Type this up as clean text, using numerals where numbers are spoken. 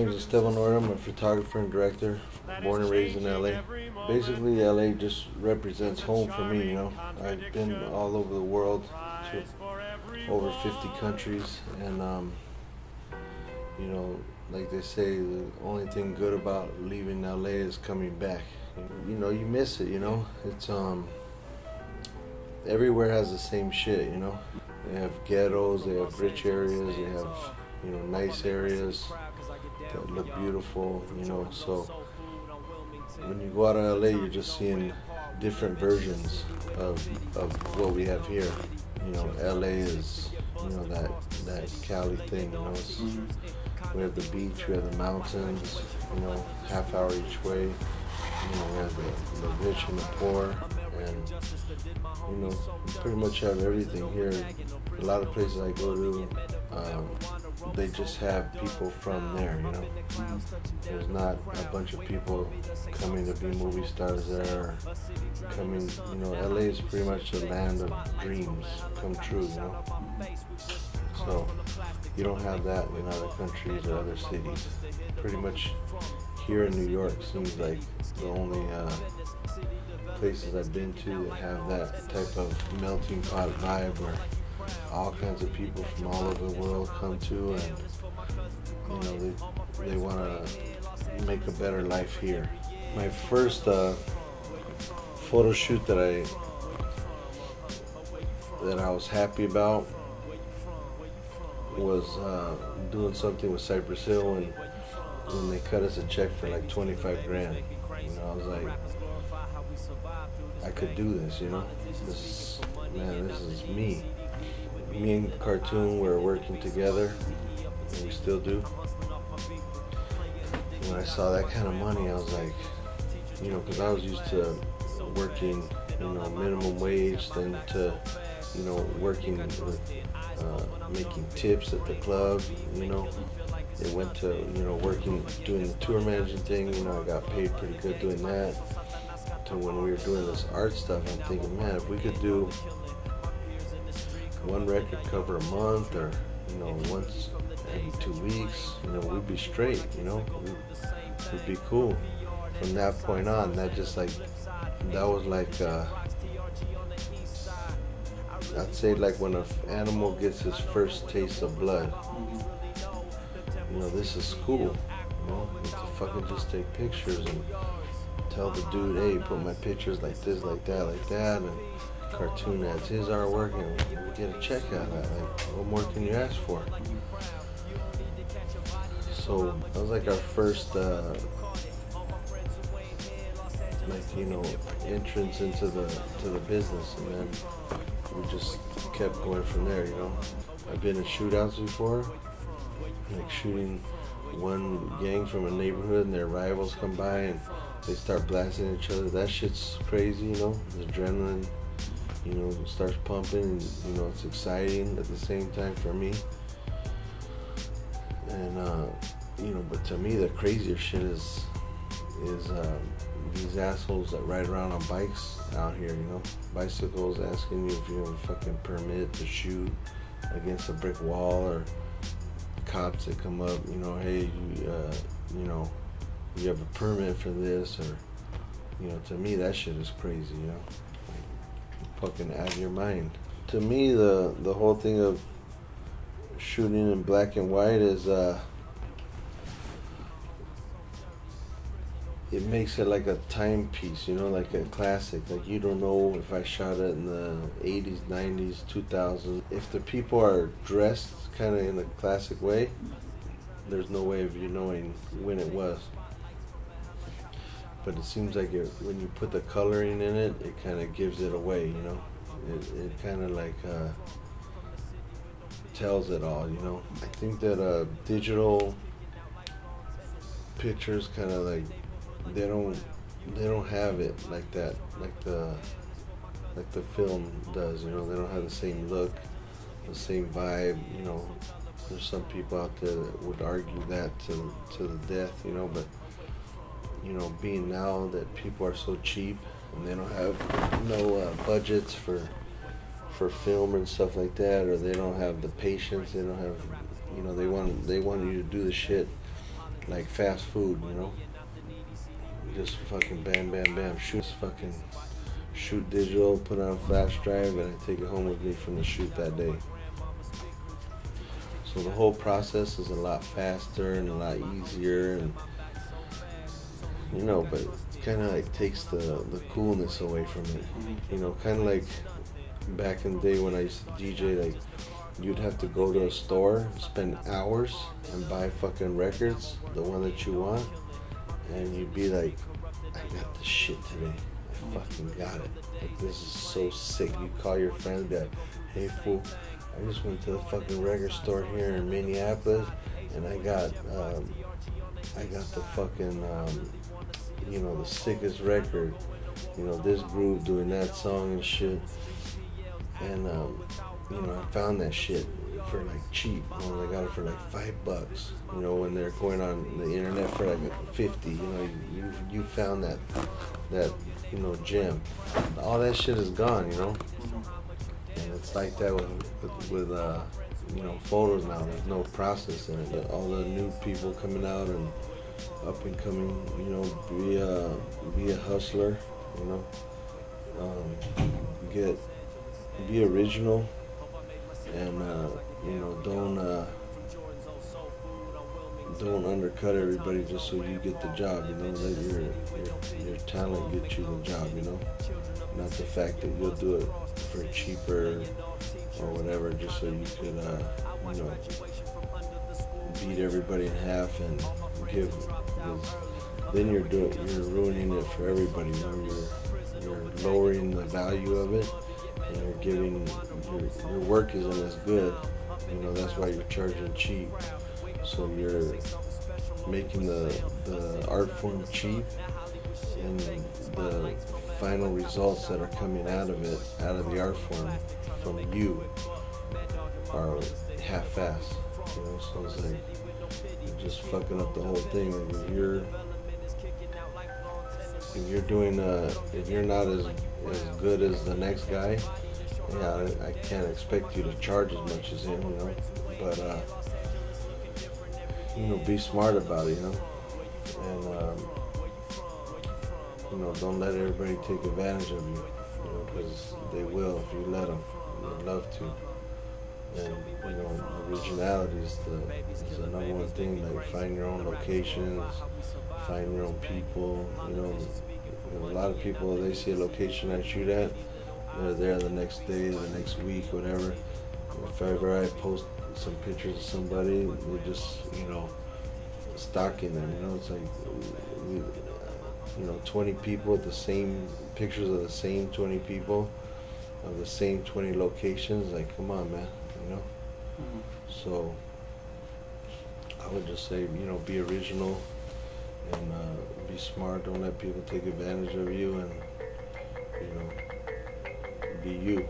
name is Estevan Oriol. I'm a photographer and director, born and raised in LA. Basically, LA just represents home for me, you know. I've been all over the world to over 50 countries, and you know, like they say, the only thing good about leaving LA is coming back. You know, you miss it, you know. It's everywhere has the same shit, you know. They have ghettos, they have rich areas, they have, you know, nice areas that look beautiful, you know. So when you go out of LA, you're just seeing different versions of what we have here. You know, LA is, you know, that Cali thing, you know. We have the beach, we have the mountains, you know, half hour each way. You know, we have the rich and the poor, and you know, we pretty much have everything here. A lot of places I go to, they just have people from there, you know. There's not a bunch of people coming to be movie stars there, or coming, you know, LA is pretty much the land of dreams come true, you know. So you don't have that in other countries or other cities. Pretty much here in New York seems like the only places I've been to that have that type of melting pot vibe where all kinds of people from all over the world come to, and you know, they want to make a better life here. My first photo shoot that I was happy about was doing something with Cypress Hill, and when they cut us a check for like 25 grand, you know, I was like, I could do this, you know. This is me. Me and Cartoon were working together, and we still do. When I saw that kind of money, I was like, you know, because I was used to working, you know, minimum wage, then to, you know, working with making tips at the club, you know. It went to, you know, working, doing the tour managing thing, you know, I got paid pretty good doing that. To when we were doing this art stuff, I'm thinking, man, if we could do one record cover a month, or, you know, once every 2 weeks, you know, we'd be straight, you know, we'd be cool. From that point on, that just like, that was like, I'd say like when an animal gets his first taste of blood. You know, this is cool, you know, to fucking just take pictures and tell the dude, hey, put my pictures like this, like that, and Cartoon adds his artwork, and we get a check out of that. Like, what more can you ask for? So that was like our first, like, you know, entrance into the business, and then we just kept going from there, you know. I've been in shootouts before, like shooting one gang from a neighborhood, and their rivals come by and they start blasting each other. That shit's crazy, you know. The adrenaline, you know, starts pumping, and you know, it's exciting at the same time for me. And you know, but to me, the crazier shit is these assholes that ride around on bikes out here, you know, bicycles, asking you if you have a fucking permit to shoot against a brick wall, or cops that come up, you know, hey, you know, you have a permit for this, or, you know, to me that shit is crazy, you know, like, fucking out of your mind. To me, the whole thing of shooting in black and white is it makes it like a timepiece, you know, like a classic. Like, you don't know if I shot it in the 80s, 90s, 2000s. If the people are dressed kind of in a classic way, there's no way of you knowing when it was. But it seems like when you put the coloring in it, it kind of gives it away, you know. It kind of like tells it all, you know. I think that digital pictures kind of like, they don't have it like that, like the film does, you know. They don't have the same look, the same vibe, you know. There's some people out there that would argue that to the death, you know, but you know, being now that people are so cheap and they don't have no budgets for film and stuff like that, or they don't have the patience, they don't have, you know, they want you to do the shit like fast food, you know. Just fucking bam, bam, bam, shoot digital, put it on a flash drive, and I take it home with me from the shoot that day. So the whole process is a lot faster and a lot easier, and you know, but it kind of like takes the coolness away from it. You know, kind of like back in the day when I used to DJ, like you'd have to go to a store, spend hours, and buy fucking records, the one that you want, and you'd be like, I got the shit today. I fucking got it. Like, this is so sick. You call your friends and be like, hey fool, I just went to the fucking record store here in Minneapolis, and I got the fucking, you know, the sickest record. You know, this group doing that song and shit. And, you know, I found that shit for like cheap. You know, I got it for like $5. You know, when they're going on the internet for like 50. You know, you found that you know, gem. All that shit is gone. You know, and it's like that with you know, photos now. There's no process in it. All the new people coming out and up and coming. You know, be a hustler. You know, be original, and you know, don't undercut everybody just so you get the job. You know, let your talent get you the job. You know, not the fact that you'll do it for cheaper or whatever just so you could you know, beat everybody in half and give. Then you're ruining it for everybody. You know, you're lowering the value of it. And you're giving your work isn't as good, you know. That's why you're charging cheap. So you're making the art form cheap, and the final results that are coming out of it, out of the art form from you, are half-assed. You know, so it's like you're just fucking up the whole thing. Like if you're doing if you're not as good as the next guy, yeah, I can't expect you to charge as much as him, you know. But you know, be smart about it, you know, and you know, don't let everybody take advantage of you, you know, because they will if you let them. They'd love to. And you know, originality is the number one thing. Like, find your own locations, find your own people. You know, a lot of people, they see a location I shoot at, they're there the next day, the next week, whatever. If ever I post some pictures of somebody, they're just, you know, stalking them. You know, it's like, you know, 20 people with the same pictures of the same 20 people of the same 20 locations. Like, come on, man. You know. So I would just say, you know, be original and be smart. Don't let people take advantage of you, and you know, be you.